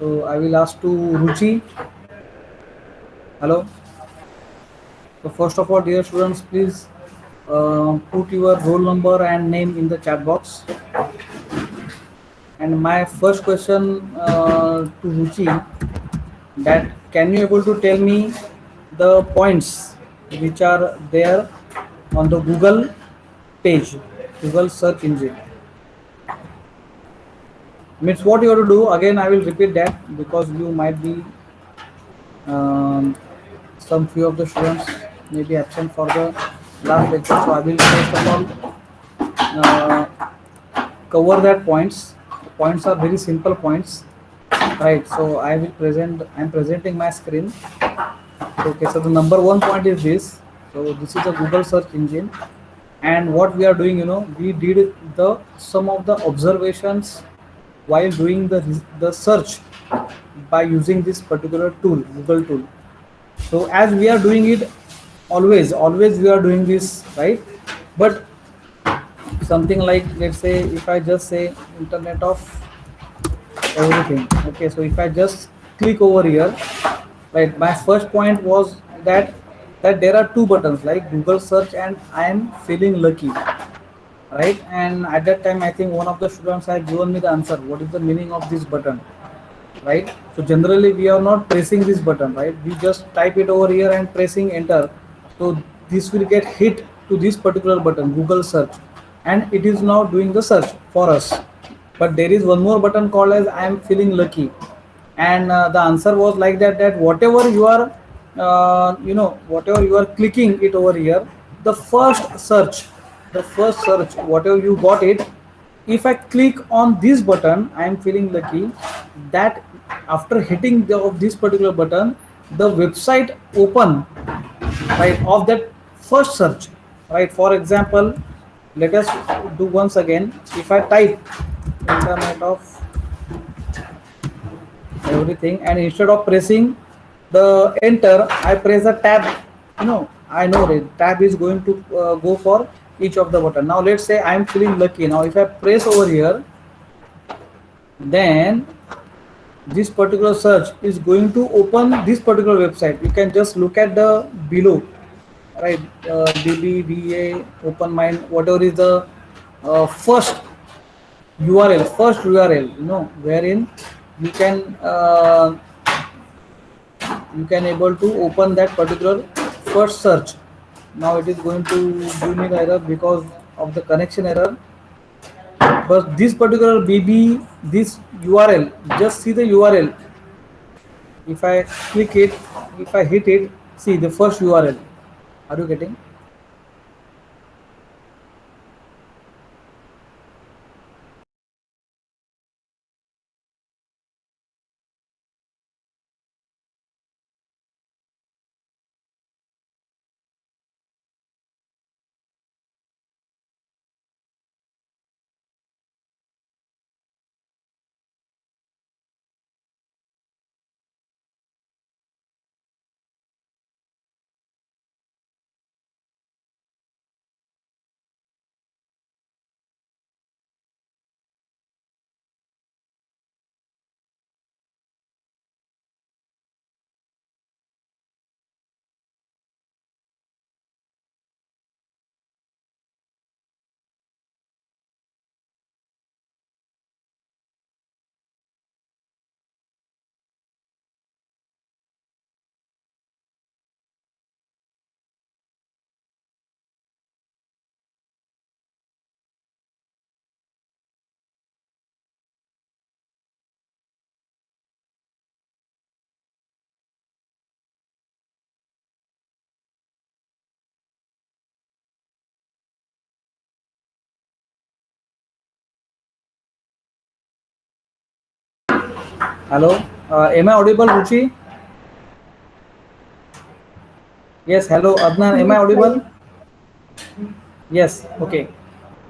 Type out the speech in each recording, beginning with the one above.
So I will ask to Ruchi. Hello. So first of all, dear students, please put your roll number and name in the chat box. And my first question to Ruchi, that can you able to tell me the points which are there on the Google page, Google search engine. Means what you have to do. Again, I will repeat that because you might be um, some few of the students may be absent for the last lecture. So I will first of all uh, cover that points. The points are very simple points, right? So I will present. I am presenting my screen. Okay. So the number one point is this. So this is a Google search engine, and what we are doing, we did the some of the observations while doing the search by using this particular tool, Google tool. So as we are doing it, always we are doing this, right? But something like, let's say, if I just say internet of everything. Okay, so if I just click over here, right, my first point was that there are two buttons like Google search and I am feeling lucky, right? And at that time I think one of the students had given me the answer, what is the meaning of this button, right? So generally we are not pressing this button, right? We just type it over here and pressing enter. So this will get hit to this particular button, Google search, and it is now doing the search for us. But there is one more button called as I am feeling lucky, and the answer was like that whatever you are whatever you are clicking it over here, the first search whatever you got it, if I click on this button, I am feeling lucky, that after hitting of this particular button, the website open, right, of that first search, right? For example, let us do once again. If I type internet of everything, and instead of pressing the enter, I press the tab. I know that tab is going to go for each of the button. Now let's say I am feeling lucky. Now if I press over here, then this particular search is going to open this particular website. You can just look at the below, right? DBVA open mind, whatever is the first URL, wherein you can able to open that particular first search. Now it is going to give me the error because of the connection error. But this particular BB, this URL, just see the URL. If I click it, if I hit it, see the first URL. Are you getting? Hello, am I audible, Ruchi? Yes. Hello, Adnan. Am I audible? Yes. Okay.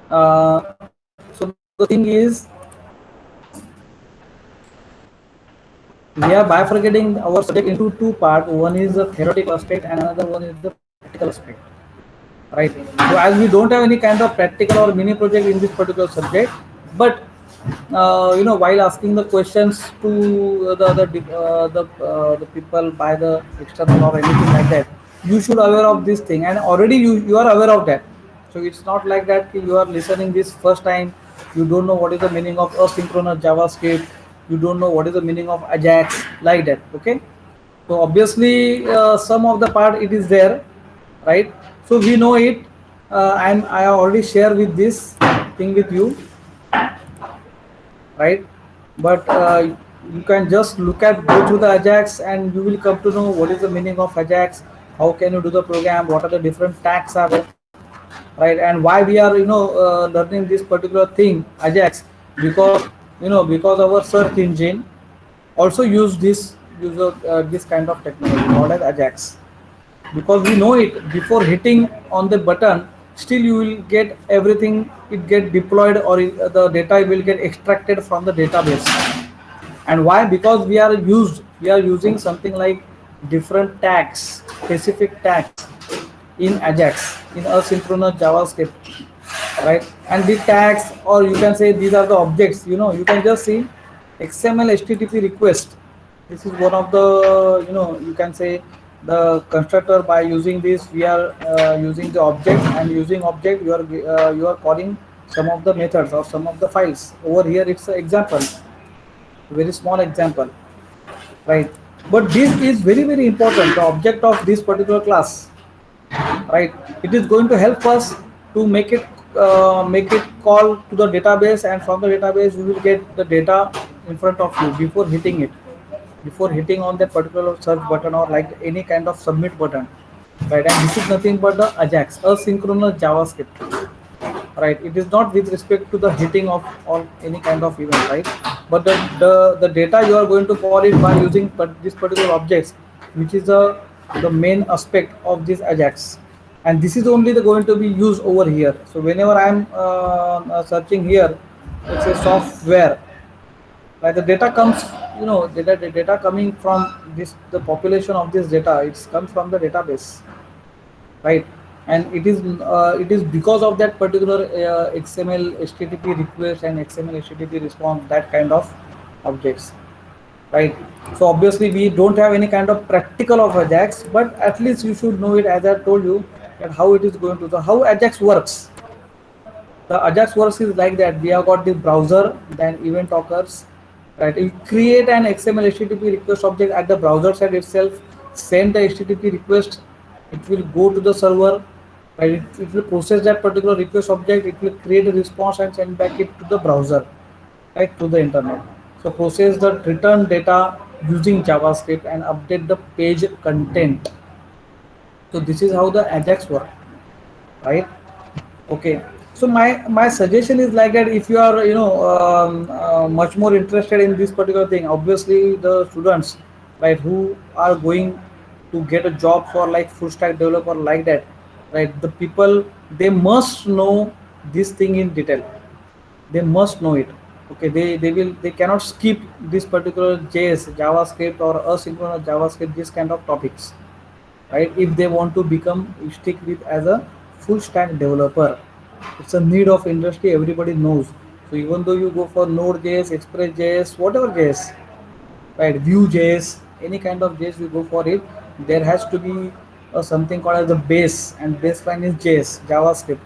So the thing is, we are bifurcating our subject into two parts. One is the theoretical aspect and another one is the practical aspect, right? So as we don't have any kind of practical or mini project in this particular subject, but while asking the questions to the people by the external or anything like that, you should aware of this thing, and already you are aware of that. So it's not like that कि you are listening this first time, you don't know what is the meaning of asynchronous JavaScript, you don't know what is the meaning of Ajax, like that. Okay, so obviously some of the part it is there, right? So we know it. I already share with this thing with you, right? But you can just go through the Ajax, and you will come to know what is the meaning of Ajax, how can you do the program, what are the different tags are there, right? And why we are learning this particular thing Ajax, because because our search engine also use this kind of technology called as Ajax, because we know it before hitting on the button, still you will get everything, it get deployed, or the data will get extracted from the database. And why? Because we are using something like different tags, specific tags in Ajax, in asynchronous JavaScript, right? And the tags, or you can say these are the objects, you can just see XML HTTP request. This is one of the, you can say, the constructor. By using this, we are using the object, and using object you are calling some of the methods or some of the files. Over here it's an example, very small example, right? But this is very very important, the object of this particular class, right? It is going to help us to make it call to the database, and from the database we will get the data in front of you before hitting it, before hitting on that particular search button or like any kind of submit button, right? And this is nothing but the Ajax, asynchronous JavaScript, right? It is not with respect to the hitting of or any kind of event, right? But the data you are going to call it by using this particular objects, which is the main aspect of this Ajax. And this is only going to be used over here. So whenever I am searching here, it's a software, like the data comes, the data coming from this, the population of this data, it comes from the database, right? And it is because of that particular XML HTTP request and XML HTTP response, that kind of objects, right? So obviously we don't have any kind of practical of Ajax, but at least you should know it, as I told you, that how it is going to, how Ajax works. The Ajax works is like that: we have got the browser, then event occurs, right? You create an XML HTTP request object at the browser side itself, send the HTTP request, it will go to the server, right? It will process that particular request object, it will create a response and send back it to the browser, right, to the internet. So process the return data using JavaScript and update the page content. So this is how the Ajax work, right? Okay. So my suggestion is like that: if you are much more interested in this particular thing, obviously the students, right, who are going to get a job for like full stack developer, like that, right, the people, they must know this thing in detail, they must know it. Okay, they cannot skip this particular JS, JavaScript, or asynchronous JavaScript, this kind of topics, right? If they want to become stick with as a full stack developer, it's a need of industry, everybody knows. So even though you go for Node.js, Express.js, whatever JS, right, Vue.js, any kind of JS you go for it, there has to be something called as the base, and baseline is JS, JavaScript.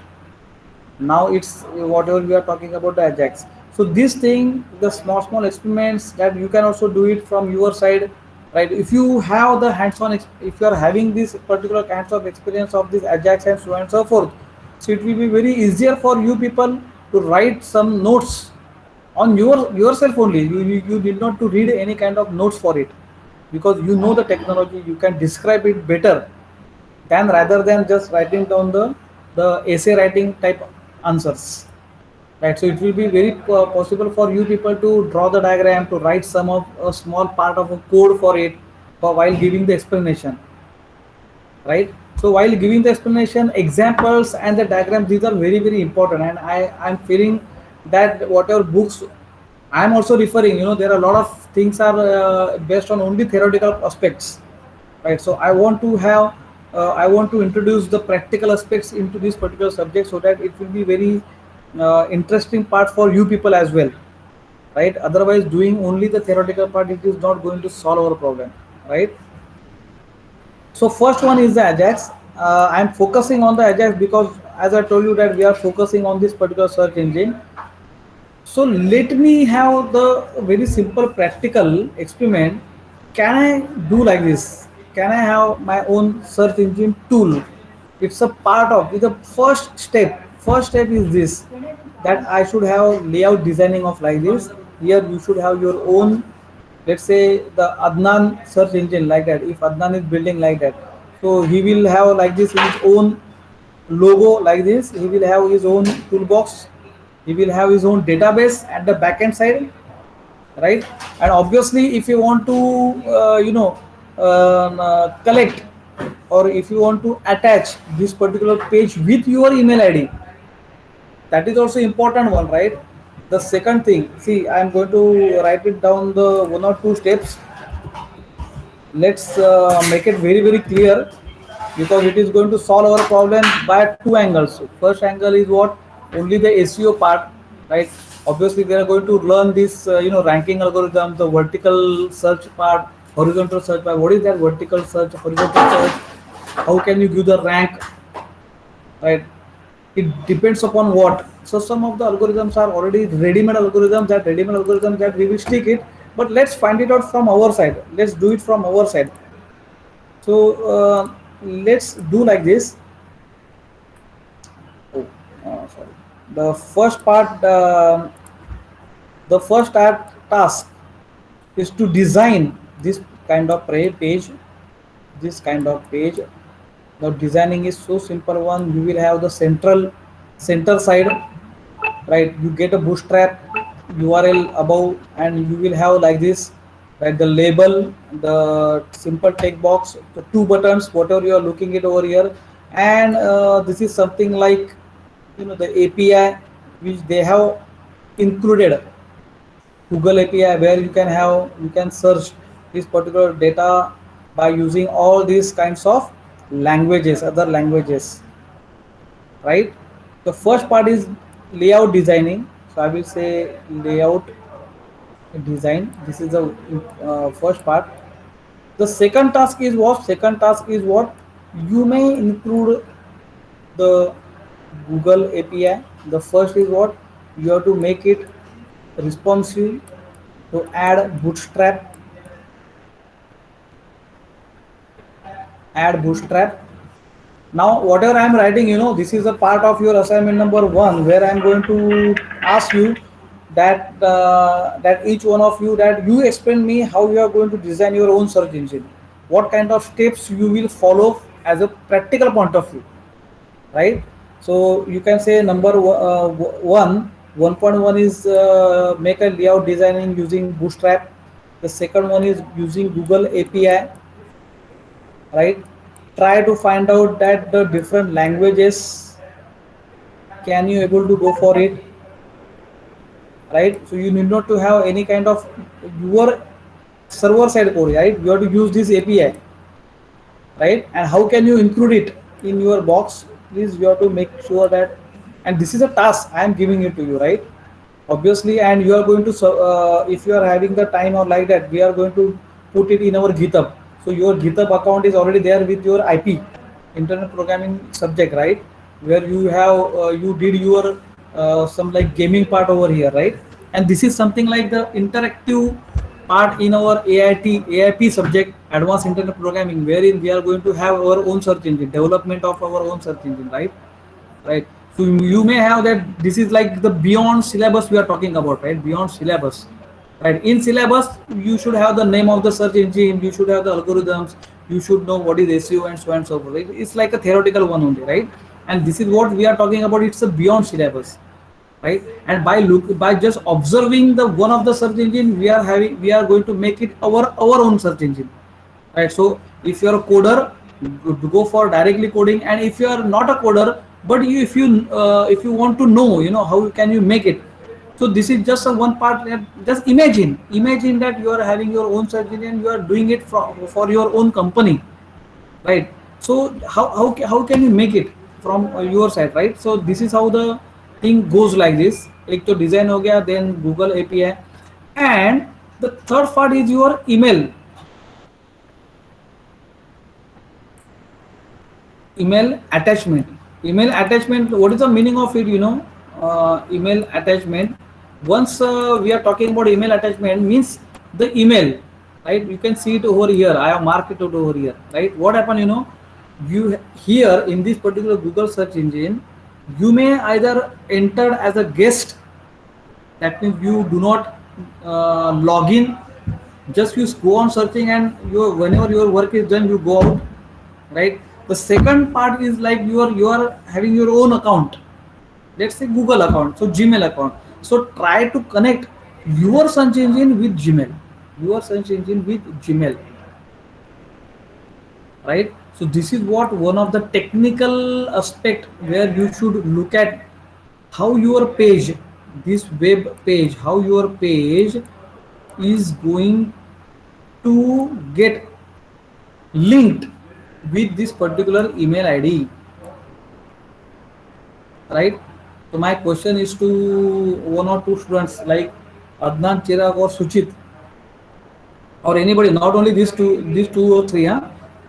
Now it's whatever we are talking about, the Ajax. So this thing, the small experiments, that you can also do it from your side, right? If you have the hands-on, if you are having this particular kinds of experience of this Ajax and so on and so forth, so it will be very easier for you people to write some notes on yourself only. You need not to read any kind of notes for it, because you know the technology, you can describe it better than rather than just writing down the essay writing type answers, right? So it will be very possible for you people to draw the diagram, to write some of a small part of a code for it, for while giving the explanation, right? So while giving the explanation, examples and the diagrams, these are very very important. And I'm feeling that whatever books I'm also referring, there are a lot of things are based on only theoretical aspects, right? So I want to introduce the practical aspects into this particular subject, so that it will be very interesting part for you people as well, right? Otherwise, doing only the theoretical part, it is not going to solve our problem, right? So first one is the Ajax. I am focusing on the Ajax because, as I told you, that we are focusing on this particular search engine. So let me have the very simple practical experiment. Can I do like this? Can I have my own search engine tool? It's a part of the first step. First step is this, that I should have layout designing of like this. Here you should have your own, let's say the Adnan search engine like that. If Adnan is building like that, so he will have like this his own logo like this. He will have his own toolbox. He will have his own database at the backend side, right? And obviously, if you want to, collect, or if you want to attach this particular page with your email ID, that is also important one, right? The second thing, see, I am going to write it down the one or two steps. Let's make it very very clear, because it is going to solve our problem by two angles. First angle is what, only the SEO part, right? Obviously we are going to learn this ranking algorithm, the vertical search part, horizontal search part. What is that vertical search, horizontal search? How can you give the rank, right? It depends upon what. So some of the algorithms are already ready-made algorithms, that we will stick it, but let's find it out from our side. Let's do it from our side. So let's do like this. Oh, sorry. The first part, the first task is to design this kind of page. This kind of page. The designing is so simple one. You will have the center side, right? You get a bootstrap URL above, and you will have like this, right? The label, the simple text box, the two buttons, whatever you are looking at over here, and this is something like the API which they have included, Google API, where you can search this particular data by using all these kinds of languages, other languages, right? The first part is layout designing. So I will say layout design. This is the first part. The second task is what? Second task is what? You may include the Google API. The first is what? You have to make it responsive, to add bootstrap. Add bootstrap. Now whatever I am writing, this is a part of your assignment number 1, where I am going to ask you that that each one of you, that you explain me how you are going to design your own search engine, what kind of steps you will follow as a practical point of view, right? So you can say number 1.1 is make a layout designing using bootstrap. The second one is using Google API, right? Try to find out that the different languages, can you able to go for it, right? So you need not to have any kind of your server side code, right? You have to use this API, right? And how can you include it in your box? Please, you have to make sure that, and this is a task I am giving it to you, right? Obviously, and you are going to, if you are having the time or like that, we are going to put it in our GitHub. So your GitHub account is already there with your IP, internet programming subject, right? Where you have you did your some like gaming part over here, right? And this is something like the interactive part in our AIP subject, advanced internet programming, wherein we are going to have our own search engine, development of our own search engine, right? Right. So you may have that this is like the beyond syllabus we are talking about, right? Beyond syllabus, right? In syllabus, you should have the name of the search engine, you should have the algorithms, you should know what is SEO and so on and so forth. Right? It's like a theoretical one only, right? And this is what we are talking about. It's a beyond syllabus, right? And by just observing the one of the search engine, we are going to make it our own search engine, right? So if you are a coder, go for directly coding, and if you are not a coder, but if you want to know, how can you make it. So this is just a one part. Just imagine that you are having your own search engine and you are doing it for your own company, right? So how can you make it from your side, right? So this is how the thing goes like this. एक तो design हो गया, then Google API. And the third part is your email attachment. Email attachment, what is the meaning of it? Email attachment, once we are talking about email attachment, means the email, right? You can see it over here, I have marked it over here, right? What happened, you here in this particular Google search engine, you may either enter as a guest. That means you do not log in, just you go on searching, and your whenever your work is done, you go out, right? The second part is like you are having your own account, let's say Google account, so Gmail account. So try to connect your search engine with Gmail, your search engine with Gmail, right? So this is what one of the technical aspect where you should look at, how your page, this web page, how your page is going to get linked with this particular email ID, right? So my question is to one or two students like Adnan, Chirag, or Suchit, or anybody, not only these two or three, huh?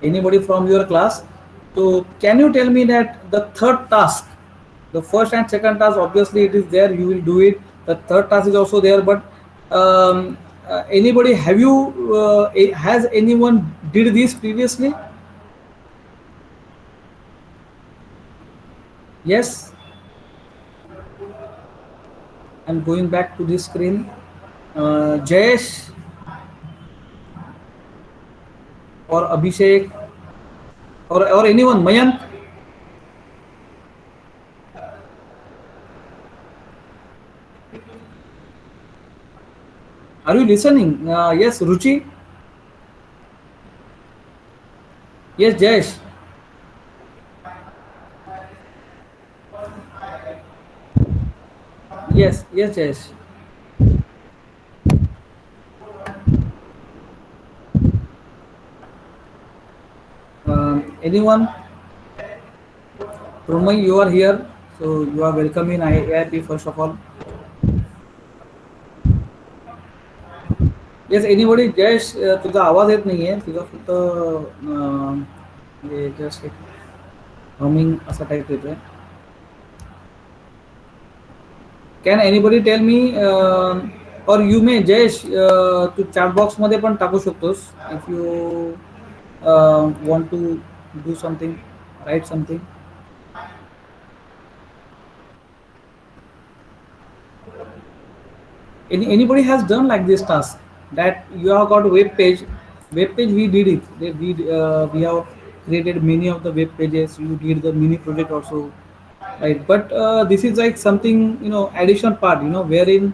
Anybody from your class. So can you tell me that the third task, the first and second task, obviously it is there, you will do it. The third task is also there, but anybody, has anyone did this previously? Yes, I'm going back to this screen. Jayesh or Abhishek or anyone, Mayank, are you listening? Yes, Ruchi. Yes, Jayesh. Yes, yes, Jayesh. Anyone? Promay, you are here, so you are welcome in IIP first of all. Yes, anybody? Jayesh, तुझा आवाज येत नाहीये, तुझा फक्त हे just एक humming असा type येतोय. Can anybody tell me, or you may, Jayesh, तू chat box मध्ये पण टाकू शकतोस if you want to do something, write something. Anybody has done like this task, that you have got a web page we did it. We have created many of the web pages, you did the mini project also, right? But this is like something, addition part, wherein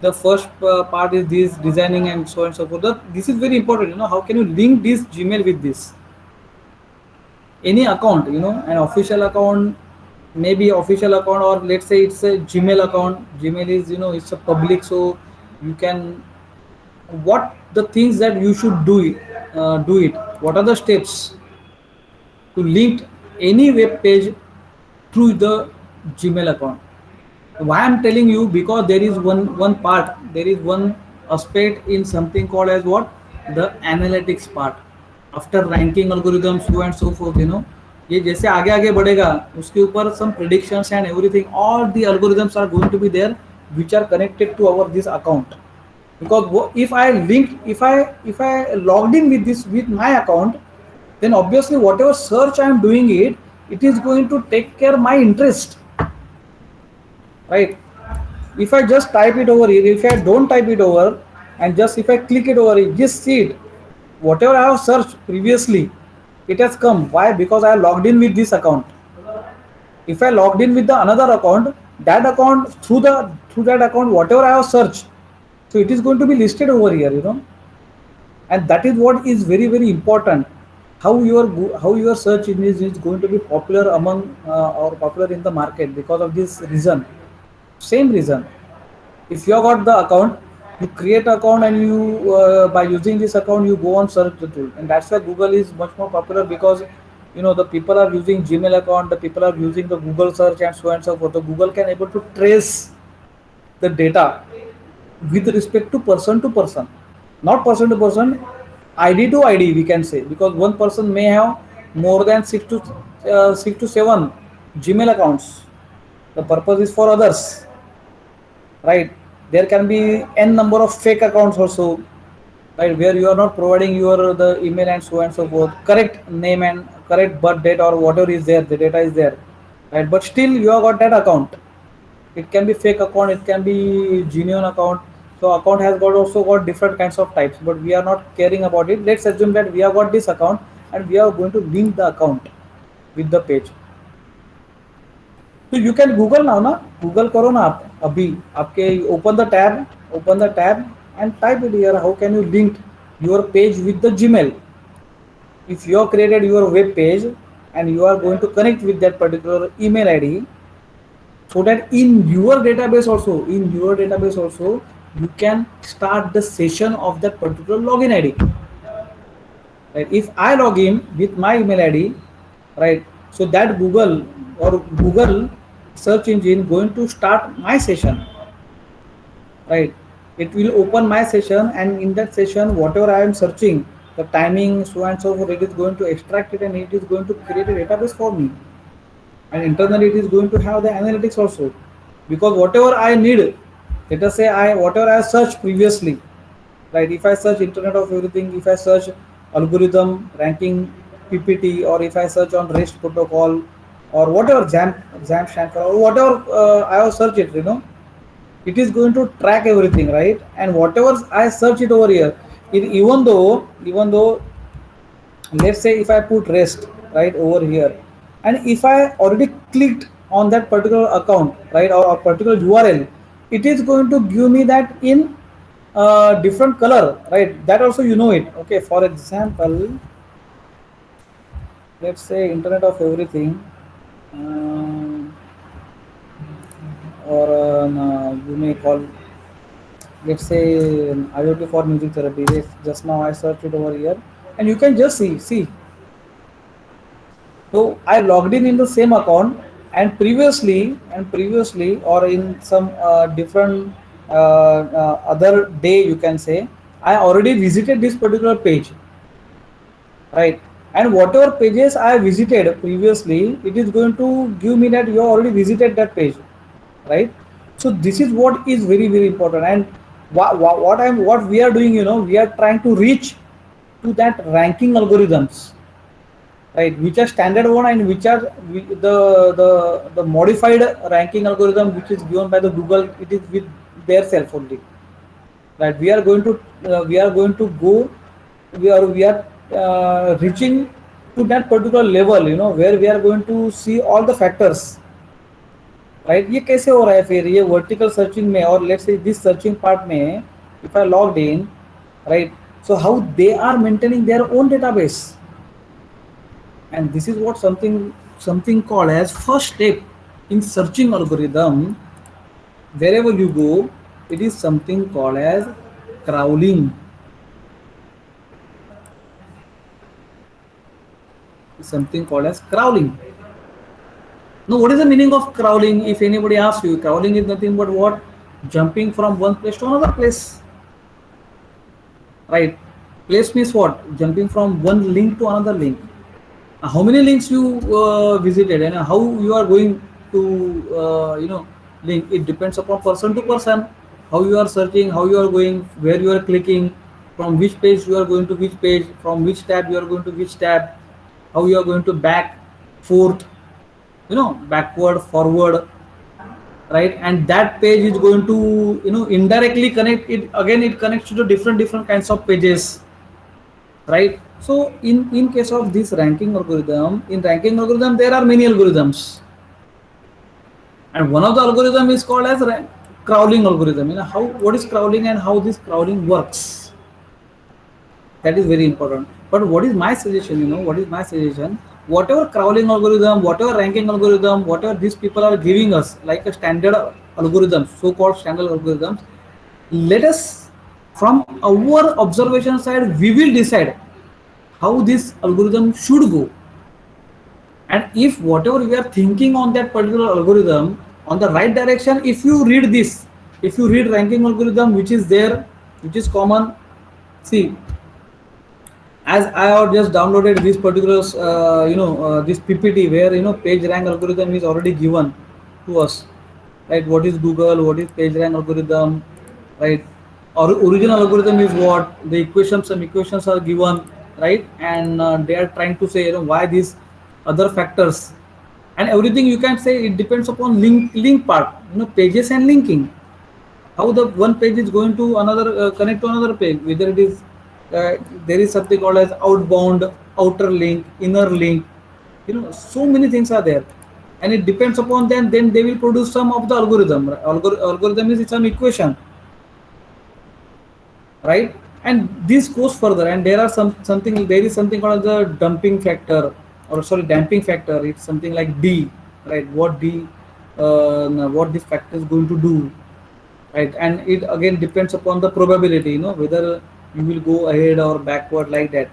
the first part is this designing and so on and so forth. This is very important, how can you link this Gmail with this, any account, an official account, maybe official account, or let's say it's a Gmail account. Gmail is, it's a public, so you can, what the things that you should do it, what are the steps to link any web page through the Gmail account. Why I'm telling you, because there is one part, there is one aspect in something called as what, the analytics part. After ranking algorithms, so and so forth, ये जैसे आगे आगे बढ़ेगा, उसके ऊपर some predictions and everything, all the algorithms are going to be there, which are connected to our this account. Because if I logged in with this, with my account, then obviously whatever search I am doing it is going to take care my interest, right? If I just type it over here, if I don't type it over, and just if I click it over here, just see it, whatever I have searched previously, it has come. Why? Because I logged in with this account. If I logged in with the another account, that account, through that account, whatever I have searched, so it is going to be listed over here, and that is what is very very important. How your search engine is going to be popular among, or popular in the market, because of this reason. Same reason, if you have got the account, you create account, and you, by using this account, you go on search the tool, and that's why Google is much more popular, because the people are using Gmail account, the people are using the Google search and so on and so forth. The Google can able to trace the data, with respect to person, not person to person, id to id we can say, because one person may have more than 6 to 7 gmail accounts. The purpose is for others, right? There can be n number of fake accounts also, right, where you are not providing your the email and so forth, correct name and correct birth date or whatever is there, the data is there, right? But still you have got that account. It can be fake account, it can be genuine account. So account has got also got different kinds of types, but we are not caring about it. Let's assume that we have got this account and we are going to link the account with the page. तो you can Google now ना, Google करो ना आप अभी, आपके open the tab and type it here, how can you link your page with the Gmail. If you have created your web page and you are going to connect with that particular email id, so that in your database also you can start the session of that particular login id, right? If I log in with my email id, right, so that Google search engine going to start my session, right? It will open my session, and in that session whatever I am searching, the timing so and so forth, it is going to extract it and it is going to create a database for me. And internally it is going to have the analytics also, because whatever I need, let us say whatever I searched previously, right? If I search internet of everything, if I search algorithm ranking ppt, or if I search on rest protocol, or whatever jam stand or whatever I have searched it, it is going to track everything, right? And whatever I search it over here, even though let's say if I put rest right over here, and if I already clicked on that particular account, right, or a particular url, it is going to give me that in different color, right? That also it. Okay, for example, let's say internet of everything, or you may call, let's say IoT for music therapy. Just now I searched it over here, and you can just see. So I logged in the same account, and previously, or in some different other day, you can say, I already visited this particular page, right? And whatever pages I visited previously, it is going to give me that you already visited that page, right? So this is what is very very important. And what we are doing, we are trying to reach to that ranking algorithms, right, which are standard one, and which are the modified ranking algorithm which is given by the Google. It is with their self only, right? We are going to go, we are reaching to that particular level, where we are going to see all the factors, right? ये कैसे हो रहा है फिर ये vertical searching में, और let's say this searching part में, if I logged in, right, so how they are maintaining their own database. And this is what something called as first step in searching algorithm. Wherever you go, it is something called as crawling. Something called as crawling. Now, what is the meaning of crawling? If anybody asks you, crawling is nothing but what? Jumping from one place to another place, right? Place means what? Jumping from one link to another link. How many links you visited, and how you are going to link, it depends upon person to person, how you are searching, how you are going, where you are clicking, from which page you are going to which page, from which tab you are going to which tab, how you are going to back forth, backward forward, right? And that page is going to indirectly connect it again, it connects to the different kinds of pages, right? So in case of this ranking algorithm, there are many algorithms, and one of the algorithm is called as crawling algorithm. What is crawling and how this crawling works, that is very important. But what is my suggestion? Whatever crawling algorithm, whatever ranking algorithm, whatever these people are giving us, like a standard algorithm, so-called standard algorithms, let us, from our observation side, we will decide how this algorithm should go. And if whatever we are thinking on that particular algorithm on the right direction, if you read this, if you read ranking algorithm which is there, which is common, see, as I have just downloaded this particular this PPT where page rank algorithm is already given to us, right? What is Google, what is page rank algorithm, right? Or original algorithm is what the equations, some equations are given, right? And they are trying to say why these other factors, and everything you can say it depends upon link part, pages and linking, how the one page is going to another, connect to another page, whether it is there is something called as outbound, outer link, inner link, so many things are there, and it depends upon them, then they will produce some of the algorithm. Algorithm is some equation, right? And this goes further, and there are there is something called the dumping factor, or sorry, damping factor. It's something like D, right? What this factor is going to do, right? And it again depends upon the probability, whether you will go ahead or backward, like that,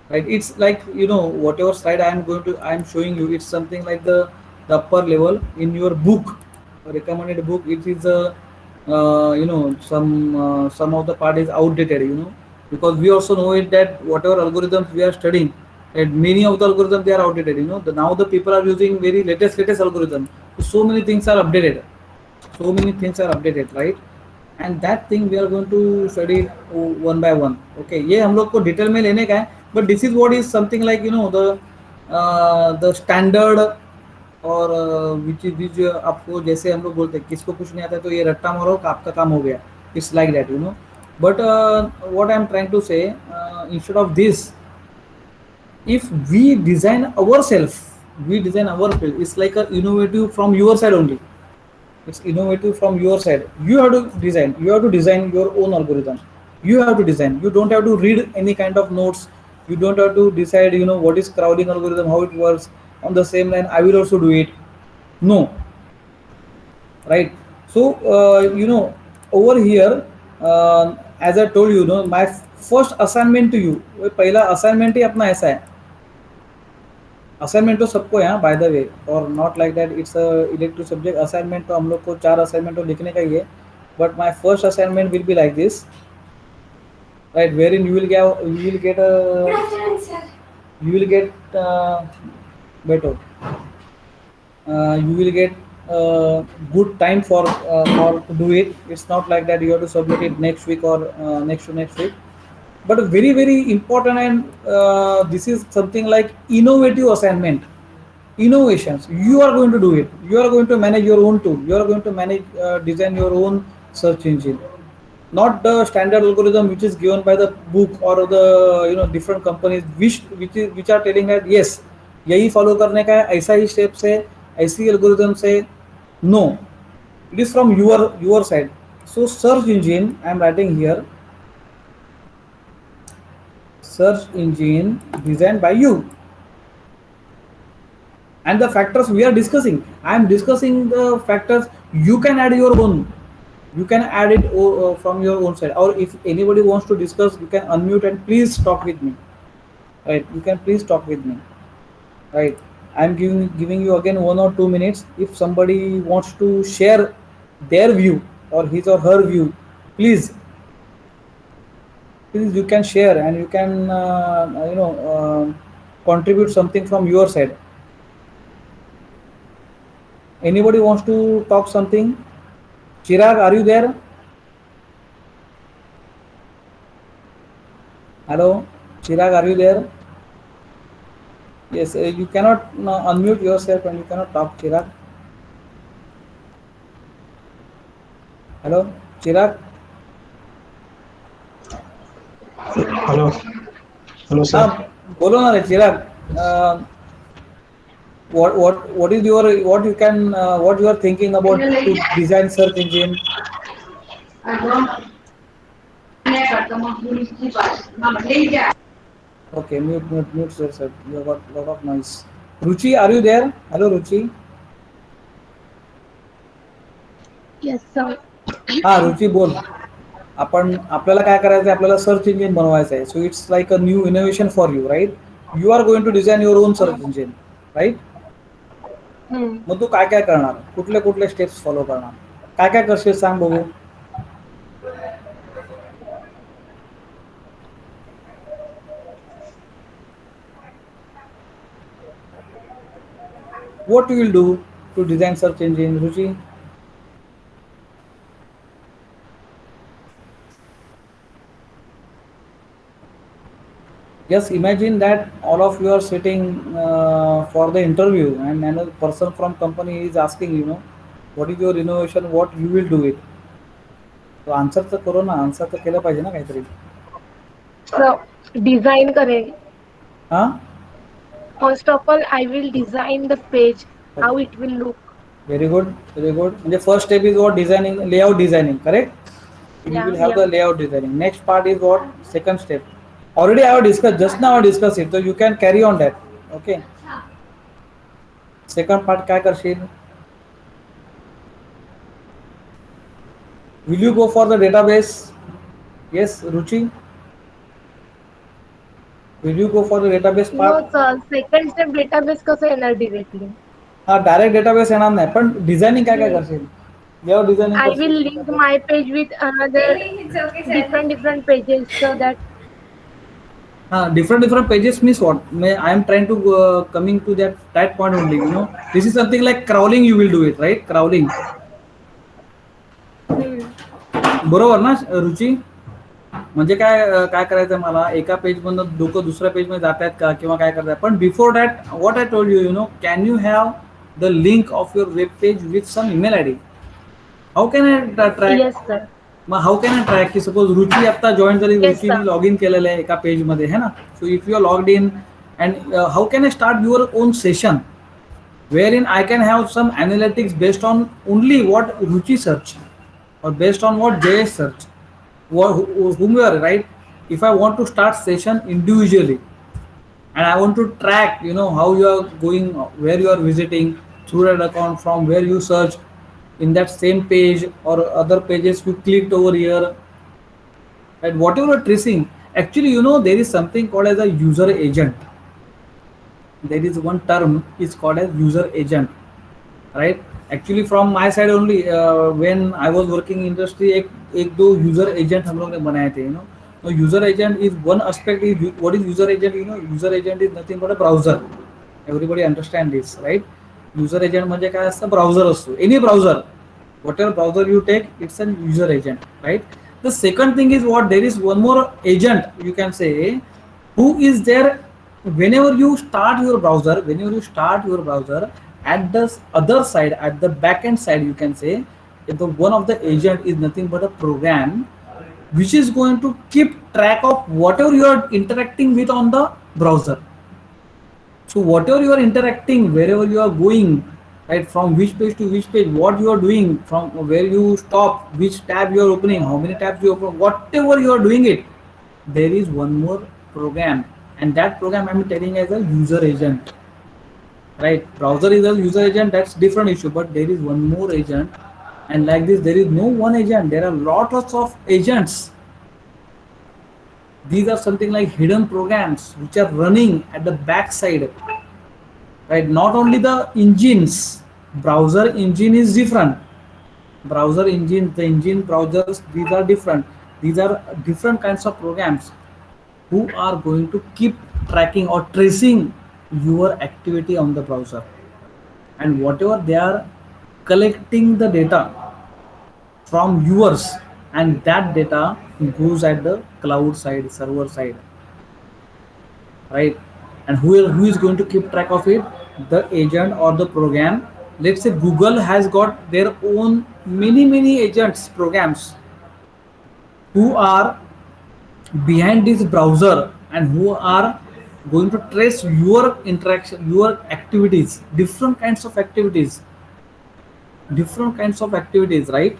right? It's like whatever slide I am showing you, it's something like the upper level in your book, recommended book. It is a some of the part is outdated, because we also know it that whatever algorithms we are studying, and many of the algorithms they are outdated, now the people are using very latest algorithm, so many things are updated, right? And that thing we are going to study one by one. Okay, ये हम लोग को detail में लेने का है, but this is what is something like the standard, और which आपको जैसे हम लोग बोलते हैं किसको कुछ नहीं आता है तो ये रट्टा मारो आपका काम हो गया, it's like that, but what I am trying to say, instead of this, if we design ourselves, it's like a innovative from your side only. It's innovative from your side. You have to design your own algorithm. You have to design. You don't have to read any kind of notes. You don't have to decide what is crowding algorithm, how it works. On the same line I will also do it. No, right? So over here, as I told you, my first assignment to you, पहला assignment ही अपना ऐसा है. Assignment तो सबको है, by the way, और not like that it's a elective subject. Assignment तो हम लोग को 4 असाइनमेंट तो लिखने का ही है, but my first assignment will be like this, right? Where in you will get better, you will get good time for to do it. It's not like that you have to submit it next week or next to next week, but very very important, and this is something like innovative assignment, innovations. You are going to do it. You are going to manage your own tool. You are going to manage design your own search engine, not the standard algorithm which is given by the book or the different companies which are telling that yes यही follow करने का है, ऐसा ही step से, ऐसी algorithm से. No, it is from your side. So search engine, I am writing here, search engine designed by you, and the factors we are discussing, I am discussing the factors. You can add your own, you can add it from your own side, or if anybody wants to discuss, you can unmute and please talk with me, right? You can please talk with me, right? I'm giving you again 1 or 2 minutes. If somebody wants to share their view or his or her view, please you can share, and you can contribute something from your side. Anybody wants to talk something? Chirag, are you there? Hello, Chirag, are you there? Yes, you cannot unmute yourself and you cannot talk, Chirag. Hello, Chirag. Hello. Hello, sir. बोलो ना रे चिराग. What is your what you are thinking about to design search engine? Okay, mute yourself. You got lot of noise. Ruchi, are you there? Hello, Ruchi. Yes, sir. हा, रुची बोल. आपल्याला काय करायचं आहे, आपल्याला सर्च इंजिन बनवायचं आहे. So it's like a new innovation for you, right? You are going to design your own search engine, right? मग तू काय काय करणार, कुठले स्टेप्स फॉलो करणार, काय करशील सांग बघू. What you will do to design search engine, Ruchi? Just imagine that all of you are sitting for the interview, and another person from company is asking, what is your innovation, what you will do it. तो answer तर करो ना, answer तर केलं पाहिजे ना काहीतरी. So, design करें. हां. First of all, I will design the page, how it will look. Very good, very good. म्हणजे first step is what? Designing, layout designing, correct? You will have the layout designing. Next part is what? Second step. Already I have discussed, just now I discussed it, so you can carry on that. Okay. Second part काय करशील? Will you go for the database? Yes, Ruchi? Will you go for the database No, part? sir. Second step database कसं येणार directly? हा, direct database येणार नाही, पण designing काय काय करशील? लेआउट डिझायनिंग I will करशील. link my page with another different pages so that Different pages means what? I am trying to coming to that point only. This is something like crawling. You will do it, right? Crawling. बरोबर ना रुची? म्हणजे काय करायचं मला, एका page मधून लोक दुसऱ्या पेज मध्ये जातात का किंवा काय करतात. पण before that what I told you, can you have the link of your web page with some email I D? How can I track? yes sir. मग हाऊ कॅन आय ट्रॅक की suppose Ruchi आता join झाली, Yes, रुचीने sir. Log in केलेलं आहे एका पेज मध्ये, है ना? So if you are logged in, and how can I start your own session wherein I can have some analytics based on only what Ruchi search, or based on what JS search, whomever, right? If I want to start session individually and I want to track, how you are going, where you are visiting through that account, from where you search in that same page or other pages you clicked over here, and whatever you're tracing, actually, there is something called as a user agent. There is one term is called as user agent, right? Actually from my side only, when I was working in industry, एक दो user agent हम लोग ने बनाए थे. Now user agent is one aspect. Is what is user agent? User agent is nothing but a browser. Everybody understand this, right? User agent म्हणजे काय असतं? ब्राउझर असतो. Any browser, whatever browser you take, it's a user agent, right? The second thing is what? There is one more agent, you can say, who is there whenever you start your browser. At the other side, at the back end side, you can say, the one of the agent is nothing but a program which is going to keep track of whatever you are interacting with on the browser. So whatever you are interacting, wherever you are going, right, from which page to which page, what you are doing, from where you stop, which tab you are opening, how many tabs you open, whatever you are doing it, there is one more program, and that program I am telling as a user agent, right? Browser is a user agent, that's different issue, but there is one more agent, and like this there is no one agent, there are lots of agents. These are something like hidden programs which are running at the back side, right? Not only the engines, browser engine is different, browser engine, the engine browsers, these are different. These are different kinds of programs who are going to keep tracking or tracing your activity on the browser, and whatever they are collecting the data from yours, and that data goes at the cloud side, server side, right? And who is going to keep track of it? The agent or the program. Let's say Google has got their own many agents, programs who are behind this browser and who are going to trace your interaction, your activities, different kinds of activities, right?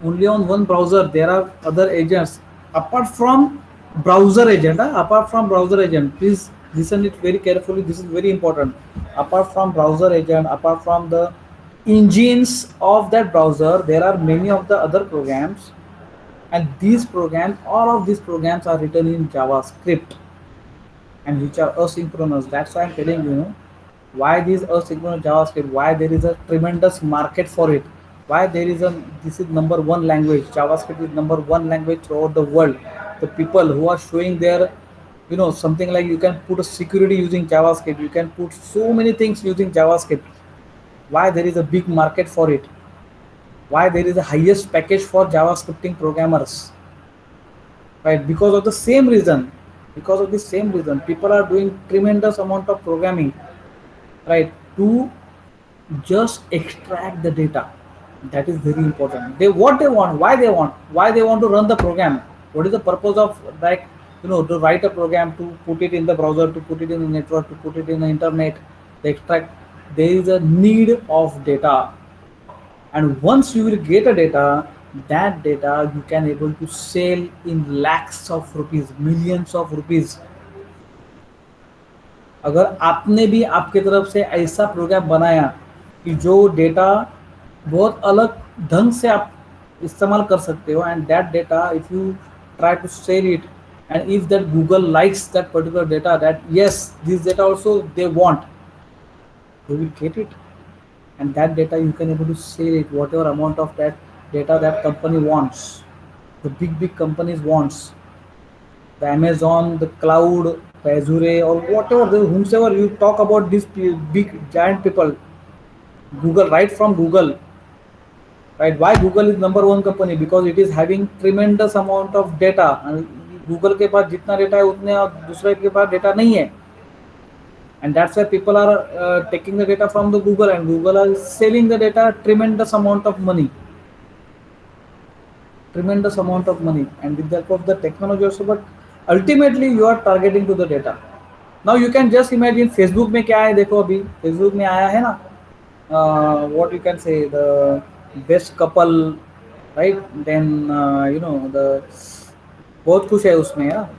Only on one browser there are other agents apart from browser agent. Please listen it very carefully, this is very important. Apart from browser agent, apart from the engines of that browser, there are many of the other programs, and all of these programs are written in JavaScript, and which are asynchronous. That's why I'm telling you, why this asynchronous JavaScript, why there is a tremendous market for it, why this is number one language. JavaScript is number one language throughout the world. The people who are showing their something like you can put a security using JavaScript, you can put so many things using JavaScript. Why there is a big market for it? Why there is a highest package for JavaScripting programmers? Right, because of the same reason. Because of the same reason, people are doing tremendous amount of programming, right, to just extract the data. That is very important. They what they want, why they want to run the program. What is the purpose of, like, to write a program, to put it in the browser, to put it in the network, to put it in the internet, they extract. There is a need of data, and once you will get a data, that data you can able to sell in lakhs of rupees, millions of rupees. अगर आपने भी आपके तरफ से ऐसा programme बनाया कि जो डेटा बहुत अलग ढंग से आप इस्तेमाल कर सकते हो, and that data if you try to sell it, and if that Google likes that particular data, that yes this data also they want, they will get it, and that data you can able to sell it whatever amount of that data that company wants, the big companies wants, the Amazon, the cloud, the Azure, or whatever, whomsoever you talk about, these big giant people, Google, right from Google, right? Why Google is number one company? Because it is having tremendous amount of data, and Google के पास जितना data है उतने दूसरे के पास data नहीं है, and that's why people are taking the data from the Google, and Google are selling the data tremendous amount of money, and with the help of the technology also. But ultimately you are targeting to the data. Now you can just imagine Facebook में क्या है, देखो अभी Facebook में आया है ना, what you can say, the best couple, right? Then the बहुत कुछ है उसमें, है ना,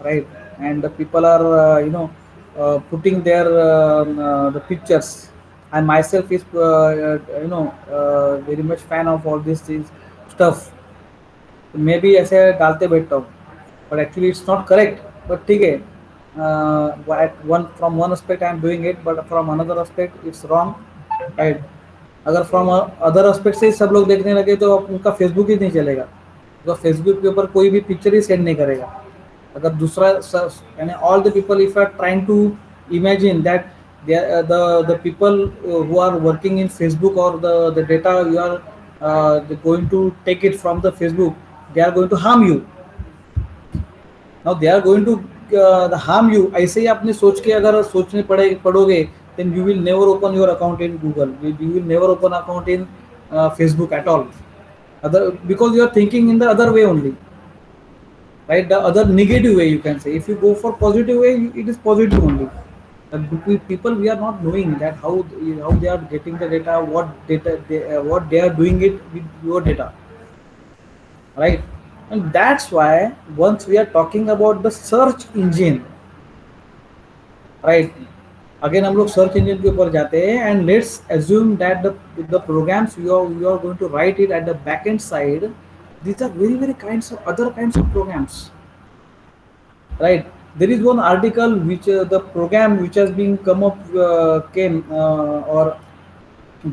right? And the people are putting their the pictures. I myself is very much fan of all these things stuff. Maybe ऐसे डालते बैठता हूँ, but actually it's not correct. But ठीक है, from one aspect I am doing it, but from another aspect it's wrong, right? अगर from other aspect से सब लोग देखने लगे तो उनका फेसबुक ही नहीं चलेगा, तो फेसबुक के ऊपर कोई भी पिक्चर ही सेंड नहीं करेगा. अगर दूसरा, यानी all the people if are trying to imagine that the people who are working in Facebook, or the data you are going to take it from the Facebook, they are going to harm you. Now they are going to harm you. ऐसे ही आपने सोच के अगर सोचने पड़ोगे, then you will never open your account in Google. You will never open account in Facebook at all. Because you are thinking in the other way only, right? The other negative way, you can say. If you go for positive way, it is positive only. People, we are not knowing that how they are getting the data, what they are doing it with your data, right? And that's why once we are talking about the search engine, right? Again हम लोग search engine के ऊपर जाते हैं, and let's assume that the programs you are going to write it at the back end side, these are very other kinds of programs, right? There is one article which the program which has been or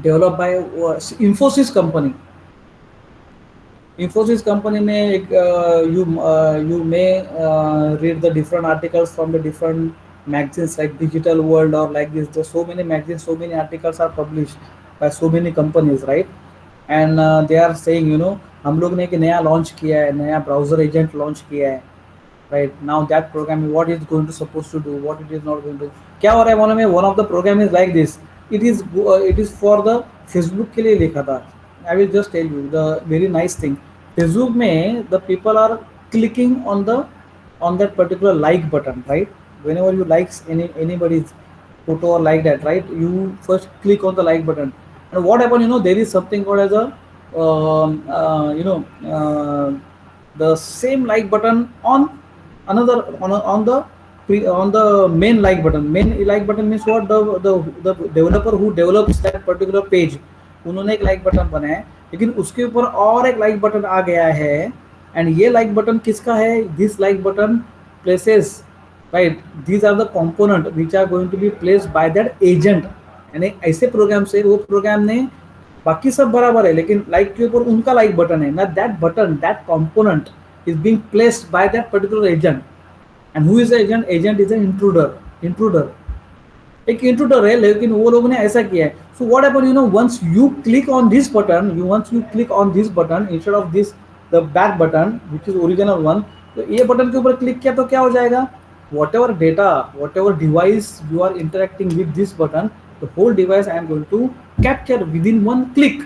developed by Infosys company. Infosys company में you may read the different articles from the different magazines like Digital World or like this. There's so many magazines, so many articles are published by so many companies, right? And they are saying, हम लोग ने एक नया launch किया है, नया browser agent launch किया है, right? Now that program, what is going to supposed to do, what it is not going to. क्या हो रहा है मालूम में? One of the program is like this. It is for the Facebook के लिए लिखा था. I will just tell you the very nice thing. Facebook में the people are clicking on that particular like button, right? Whenever you like anybody's photo or like that, right? You first click on the like button, and what happens? There is something called as a the same like button on another on the main like button. Main like button means what? The developer who develops that particular page, उन्होंने एक like button बनाया है, लेकिन उसके ऊपर और एक like button आ गया है. एंड ये लाइक बटन किसका है? This like button places, right? These are the component which are going to be placed by that agent. यानी ऐसे प्रोग्राम से वो प्रोग्राम ने बाकी सब बराबर है, लेकिन लाइक के ऊपर उनका लाइक बटन है ना. That button, that component is being placed by that particular agent. And who is agent? Agent is an intruder. Intruder एक इंट्रूडर है, लेकिन वो लोगों ने ऐसा किया है. So what happen, you know, once you click on this button, once you click on this button instead of this the back button which is original one, तो ये बटन के ऊपर क्लिक किया तो क्या हो जाएगा? whatever data, whatever device you are interacting with this button, the whole device I am going to capture within one click.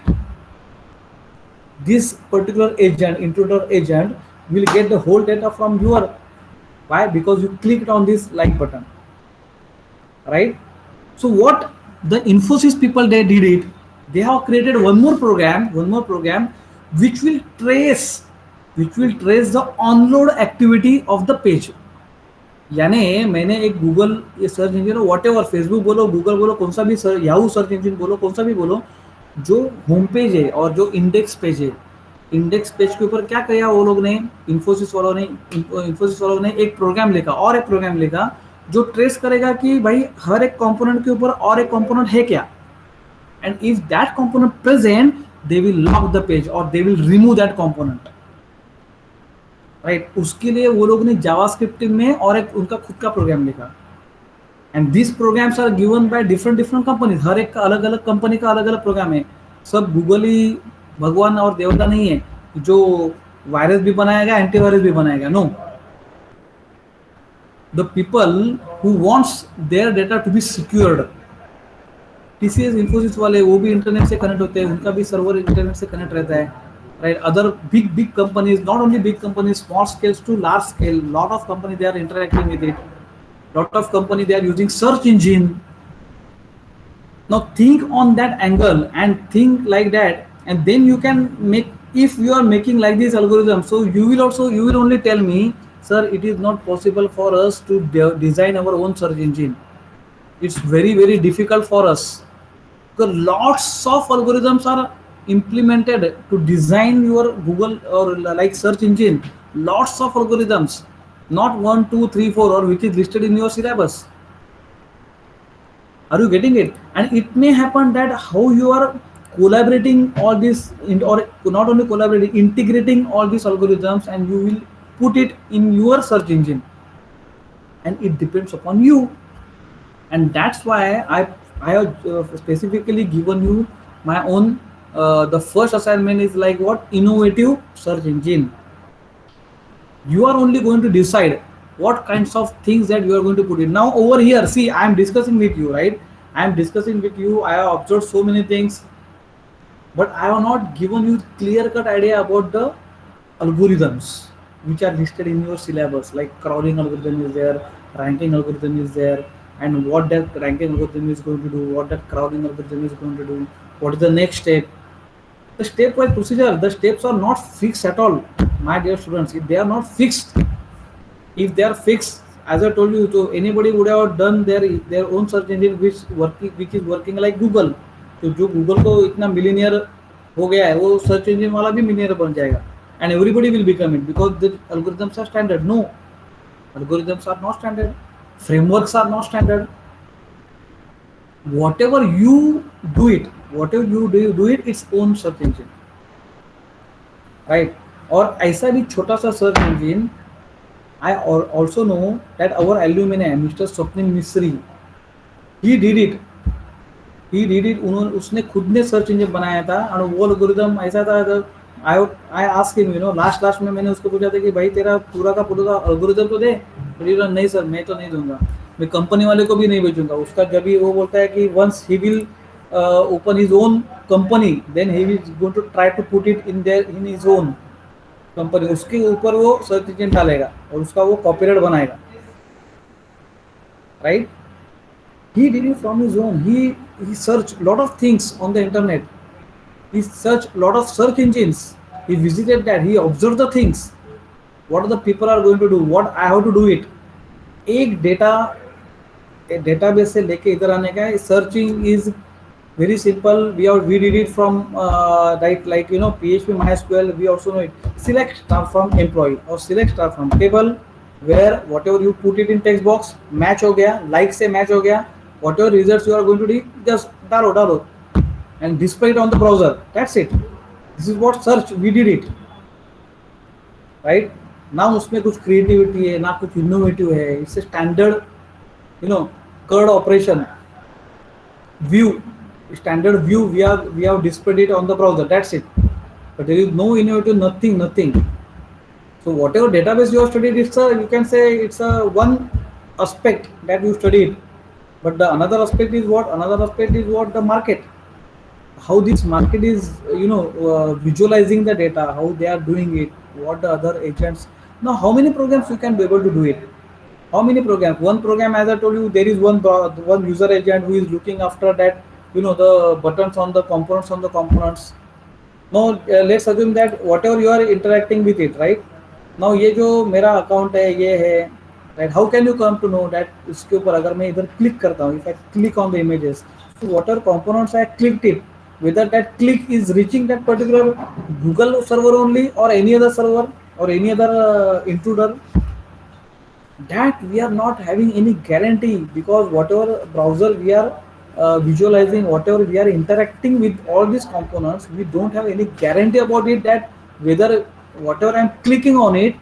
This particular agent, intruder agent, will get the whole data from your. Why? Because you clicked on this like button, right? So what the Infosys people, they did it, they have created one more program which will trace the onload activity of the page. यानी मैंने एक Google ये search engine, what ever, Facebook बोलो, Google बोलो, कौन सा भी Yahoo search engine बोलो, कौन सा भी बोलो, जो होम पेज है और जो इंडेक्स पेज है, इंडेक्स पेज के ऊपर क्या किया वो लोग ने, इन्फोसिस वालों ने एक प्रोग्राम लिखा, और एक प्रोग्राम लिखा जो ट्रेस करेगा कि भाई हर एक कंपोनेंट के ऊपर और एक कंपोनेंट है क्या, and if that component present they will lock the page और they will remove that component, right. उसके लिए वो लोग ने जावास्क्रिप्ट में और एक उनका खुद का प्रोग्राम लिखा. And this programs are given by different companies. हर एक का अलग अलग कंपनी का अलग अलग प्रोग्राम है. सब गूगल ही भगवान और देवता नहीं है जो वायरस भी बनाएगा, एंटीवायरस भी बनाएगा. No, the people who wants their data to be secured, TCS Infosys वाले वो भी इंटरनेट से कनेक्ट होते हैं, उनका भी सर्वर इंटरनेट से कनेक्ट रहता है, right? Other big companies, not only big companies, small scales to large scale, lot of companies they are interacting with it, lot of companies they are using search engine. Now think on that angle and think like that, and then you can make, if you are making like this algorithm, so you will only tell me, sir, it is not possible for us to design our own search engine. It's very difficult for us, because lots of algorithms are implemented to design your Google or like search engine. Lots of algorithms, not 1 2 3 4, or which is listed in your syllabus. Are you getting it? And it may happen that how you are collaborating all this, or not only collaborating, integrating all these algorithms, and you will put it in your search engine, and it depends upon you. And that's why I have specifically given you my own. The first assignment is like what? Innovative search engine. You are only going to decide what kinds of things that you are going to put in. Now over here, see, I am discussing with you, right? I am discussing with you. I have observed so many things, but I have not given you clear-cut idea about the algorithms which are listed in your syllabus. Like crawling algorithm is there, ranking algorithm is there, and what that ranking algorithm is going to do, what that crawling algorithm is going to do, what is the next step. The stepwise procedure, the steps are not fixed at all, my dear students. If they are not fixed, if they are fixed, as I told you, so anybody would have done their own search engine which is working like Google. तो जो Google को इतना millionaire हो गया है, वो search engine वाला भी मिलीनियर बन जाएगा, and everybody will become it, because the algorithms are standard. No, algorithms are not standard, frameworks are not standard. Whatever you do it, its own search engine, right? और ऐसा भी छोटा सा search engine, I also know that our alumni, Mr. Swapnil Misri, he did it. उसने खुद ने search engine बनाया था, और वो एल्गोरिथम ऐसा था. I asked him, लास्ट में मैंने उसको पूछा था कि भाई तेरा पूरा का पूरा एल्गोरिथम तो दे. नहीं सर, मैं तो नहीं दूंगा, मैं कंपनी वाले को भी नहीं बेचूंगा. उसका जब भी वो बोलता है कि once he will open his own company, then he is going to try to put it in his own company, उसके ऊपर वो सर्च इंजन डालेगा और उसका वो कॉपीराइट बनाएगा, right? He did it from his own. He searched lot of things on the internet. He searched lot of search engines. He visited that. He observed the things. What the people are going to do. What I have to do it. एक database से लेके इधर आने का. Searching is very simple. We did it from like PHP MySQL. We also know it. Select star from employee or select star from table, where whatever you put it in text box match हो गया, like से match हो गया. Whatever results you are going to do, just डालो and display it on the browser. That's it. This is what search we did it, right? ना उसमें कुछ creativity है, ना कुछ इनोवेटिव है. It's a standard, CURD operation view, standard view we have displayed it on the browser. That's it. But there is no innovative, nothing. So whatever database you have studied, you can say it's a one aspect that you studied. But the another aspect is what? Another aspect is what? The market. How this market is, visualizing the data, how they are doing it, what the other agents. Now, how many programs you can be able to do it? How many programs? One program, as I told you, there is one user agent who is looking after that, the buttons on the components. Now, let's assume that whatever you are interacting with it, right? Now, ये जो मेरा account है, ये है, right? How can you come to know that इसके ऊपर अगर मैं इधर क्लिक करता हूँ, if I click on the images, so whatever components I clicked it, whether that click is reaching that particular Google server only or any other server or any other intruder, that we are not having any guarantee, because whatever browser we are visualizing, whatever we are interacting with all these components, we don't have any guarantee about it, that whether whatever I'm clicking on it,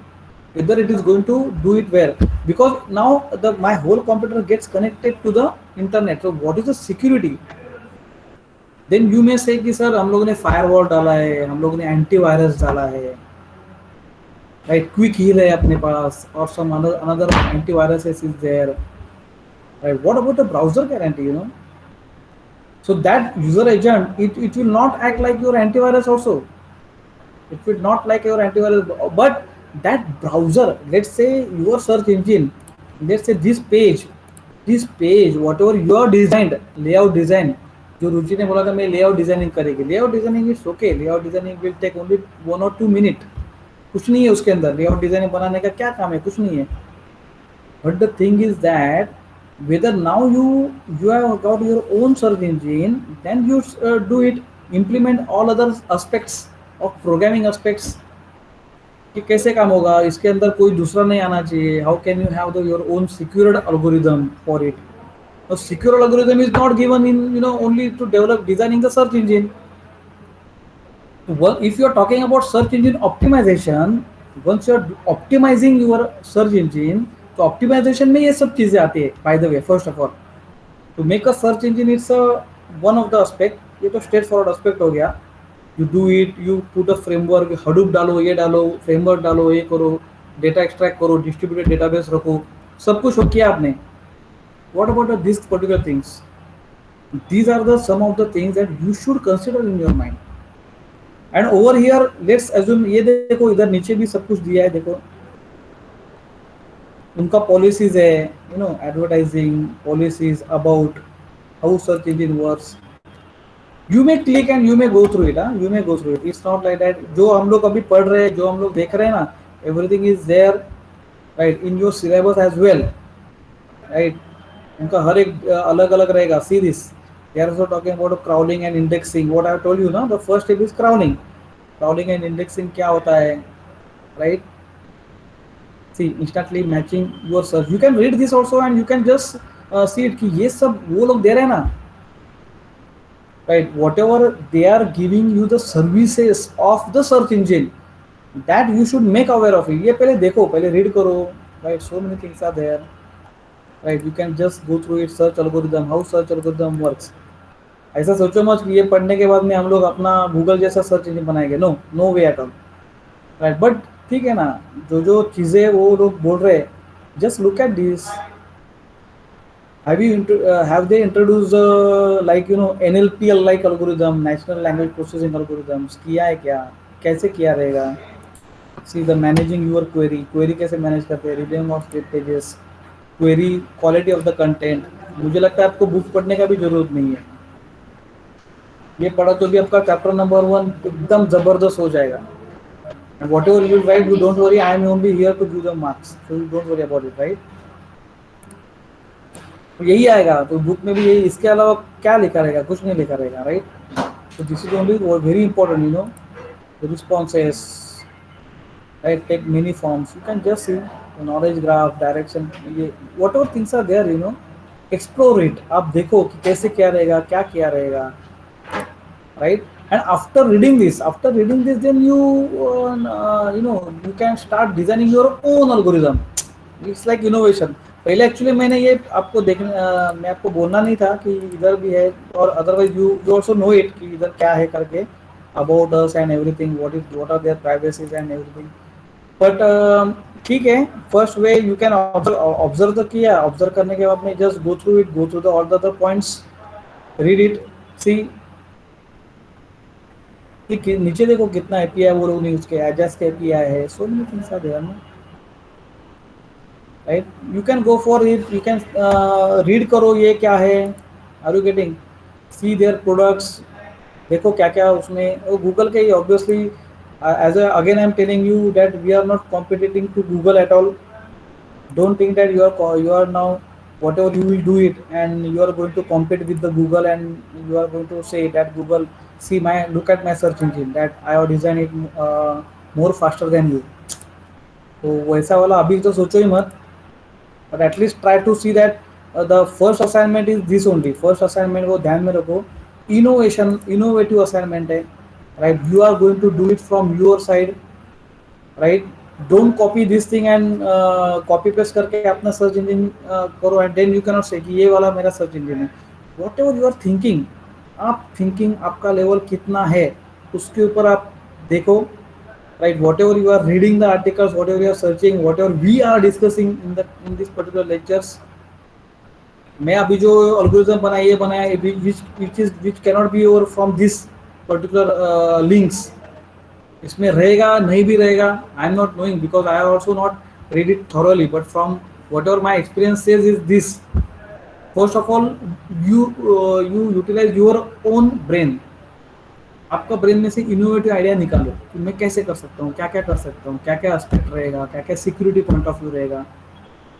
whether it is going to do it well, because now my whole computer gets connected to the internet. So what is the security? Then you may say कि sir हम लोगों ने firewall डाला है, हम लोगों ने antivirus डाला है, right? Quick heal है अपने पास, or some another antivirus is there, right? What about the browser guarantee? So that user agent, it will not act like your antivirus also. It will not like your antivirus, but that browser, let's say your search engine, let's say this page, whatever you are designed, layout design, जो रुचि ने बोला था मैं layout designing करेगी, layout designing is okay, layout designing will take only 1 or 2 minutes. कुछ नहीं है उसके अंदर, लेआउट डिजाइनिंग बनाने का क्या काम है, कुछ नहीं है. But the thing is that whether now you have got your own search engine, then you do it, implement all other aspects of programming aspects कि कैसे काम होगा, इसके अंदर कोई दूसरा नहीं आना चाहिए. How can you have your own secured algorithm for it. A secure algorithm is not given in, only to develop designing the search engine. Well, if you are talking about search engine optimization, once you are optimizing your search engine, तो optimization में ये सब चीजें आती है. By the way, first of all, to make a search engine, it's one of the aspect. ये तो straight forward aspect हो गया. You do it, you put a framework, Hadoop डालो, ये डालो, framework डालो, ये करो, data extract करो, distributed database रखो, सब कुछ हो किया आपने. What about these particular things? These are some of the things that you should consider in your mind. And over here, let's assume, ये देखो इधर नीचे भी सब कुछ दिया है, देखो उनका policies है, advertising policies about how search engine works. You may click and you may go through it, you may go through it. It's not like that. जो हम लोग अभी पढ़ रहे हैं, जो हम लोग देख रहे हैं ना, everything is there, right, in your syllabus as well, right? उनका हर एक अलग अलग रहेगा. See this, they are also talking about crawling and indexing. What I have told you, the first step is crawling. Crawling and indexing क्या होता है, right? See, instantly matching your search. You can read this also and you can just see it कि ये सब वो लोग दे रहे हैं ना, right? Whatever they are giving you the services of the search engine, that you should make aware of it. ये पहले देखो, पहले read करो, right? So many things are there. Right, you can just go through it. Search algorithm, how search algorithm works. ऐसा सोचो मत कि ये पढ़ने के बाद में हम लोग अपना गूगल जैसा सर्च इंजन बनाएंगे. No way at all, right? But ठीक है ना, जो चीज़ें वो लोग बोल रहे हैं, just look at this. have they introduced like NLP like algorithm, natural language processing algorithms, किया है क्या, कैसे किया रहेगा? See the managing your query कैसे मैनेज करते हैं, reading of web pages, query, quality of the content. मुझे लगता है आपको बुक पढ़ने का भी जरूरत नहीं है, ये पढ़ा तो भी आपका चैप्टर नंबर 1 एकदम जबरदस्त हो जाएगा. Whatever you write, you don't worry, I am only here to give the marks, so you don't worry about it, right? तो यही आएगा. तो बुक में भी यही, इसके अलावा क्या लिखा रहेगा, कुछ नहीं लिखा रहेगा, राइट? तो this is only very important, the responses, right? Take many forms. You can just see the knowledge graph, direction, ये whatever things are there, explore it. आप देखो कि कैसे क्या रहेगा, क्या किया रहेगा, right? And after reading this, then you can start designing your own algorithm. It's like innovation. पहले एक्चुअली मैंने ये आपको मैं आपको बोलना नहीं था कि इधर भी है, और otherwise you also know it कि इधर क्या है करके, about us and everything, what are their privacies and everything. But ठीक है, first way you can observe तो किया, ऑब्जर्व करने के बाद में just go through the all the other points, read it, see कि नीचे देखो कितना एपीआई वो लोग ने यूज किया, एजास के एपीआई है, so many things are there, right. You can go for it, you can read करो ये क्या है, are you getting, see their products, देखो क्या क्या उसमें, वो गूगल के ही obviously, as again I am telling you that we are not competing to Google at all. Don't think that you are now, whatever you will do it and you are going to compete with the Google, and you are going to say that Google, see look at my search engine, that I have designed it more faster than you. तो वैसा वाला अभी तो सोचो ही मत, but at least try to see that the first assignment is this only. First assignment को ध्यान में रखो, innovative assignment है, right? You are going to do it from your side, right? Don't copy this thing and copy paste करके अपना search engine करो, and then you cannot say कि ये वाला मेरा सर्च इंजन है. Whatever you are thinking, आप thinking आपका लेवल कितना है उसके ऊपर आप देखो, right? Whatever you are reading the articles, whatever you are searching, whatever we are discussing in this particular lectures, मैं अभी जो algorithm बनाया which cannot be over from this particular links, इसमें रहेगा नहीं भी रहेगा, I am not knowing because I also not read it thoroughly, but from whatever my experience says is this. First of all you utilize your own brain. आपका brain में से innovative idea निकालो कि मैं कैसे कर सकता हूँ, क्या क्या कर सकता हूँ, क्या क्या एस्पेक्ट रहेगा, क्या क्या सिक्योरिटी पॉइंट ऑफ व्यू रहेगा,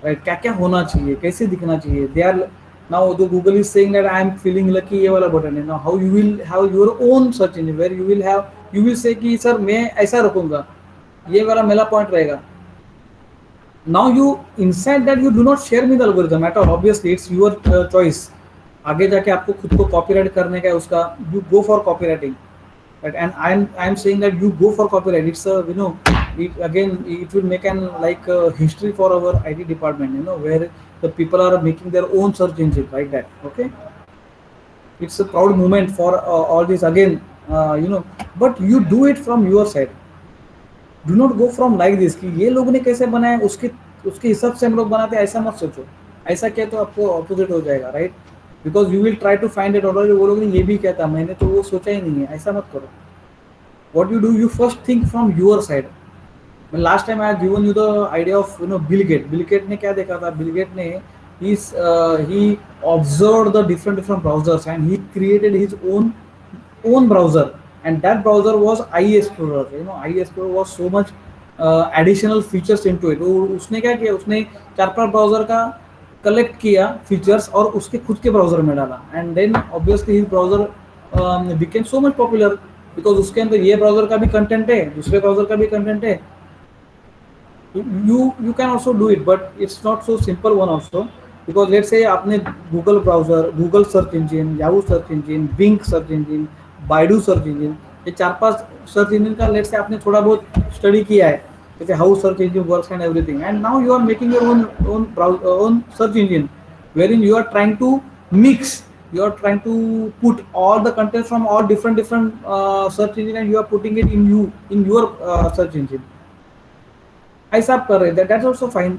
राइट? क्या क्या होना चाहिए, कैसे दिखना चाहिए. They are now the Google is saying that I am feeling lucky, ये वाला बटन है. Now how you will have your own search engine where you will say कि सर मैं ऐसा रखूंगा, ये वाला मेरा पॉइंट रहेगा. Now you inside that you do not share with algorithm at all, obviously it's your choice. आगे जाके आपको खुद को कॉपीराइट करने का है उसका, you go for copywriting, right? And I'm saying that you go for copyright. It's it will make an like history for our IT department, where the people are making their own search engine like that. Okay, it's a proud moment for all this again, but you do it from your side. Do not go from like this कि ये लोग ने कैसे बनाया, उसके हिसाब से हम लोग बनाते हैं, ऐसा मत सोचो. ऐसा क्या तो आपको ऑपोजिट हो जाएगा, right? Because you will try to find it already, वो लोग ने ये भी किया था, मैंने तो वो सोचा ही नहीं है, ऐसा मत करो. What you do, you first think from your side. Last time I given you the idea of Bill Gate ने क्या देखा था. बिल गेट ने ही observe the different browsers and he created his own browser, and that browser was IE Explorer. IE Explorer was so much additional features into it. उसने क्या किया, उसने 4-5 ब्राउजर का कलेक्ट किया फीचर्स और उसके खुद के ब्राउजर में डाला, and then obviously his browser became so much popular because उसके अंदर ये ब्राउजर का भी कंटेंट है, दूसरे ब्राउजर का भी कंटेंट है. you can also do it, but it's not so simple one also, because let's say आपने Google browser, Google search engine, Yahoo search engine, Bing search engine, Baidu search engine, ये 4-5 search engine का let's say आपने थोड़ा बहुत study किया है, जैसे how search engine works and everything, and now you are making your own search engine wherein you are trying to mix, you are trying to put all the content from all different search engine and you are putting it in your search engine. ऐसा आप कर रहे हैं, that's also fine.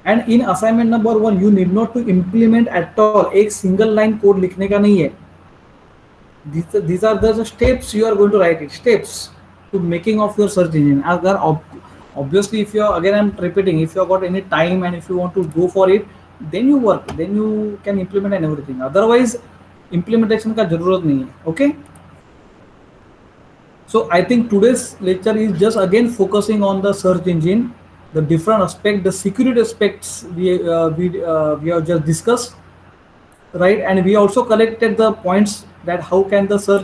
And in assignment number 1 you need not to implement at all. एक single line code लिखने का नहीं है. These are the steps you are going to write it, steps to making of your search engine. अगर obviously if you are, again I'm repeating, if you have got any time and if you want to go for it, then you work, then you can implement and everything. Otherwise implementation का जरूरत नहीं है. Okay, so I think today's lecture is just again focusing on the search engine, the different aspect, the security aspects we have just discussed, right? And we also collected the points that how can the search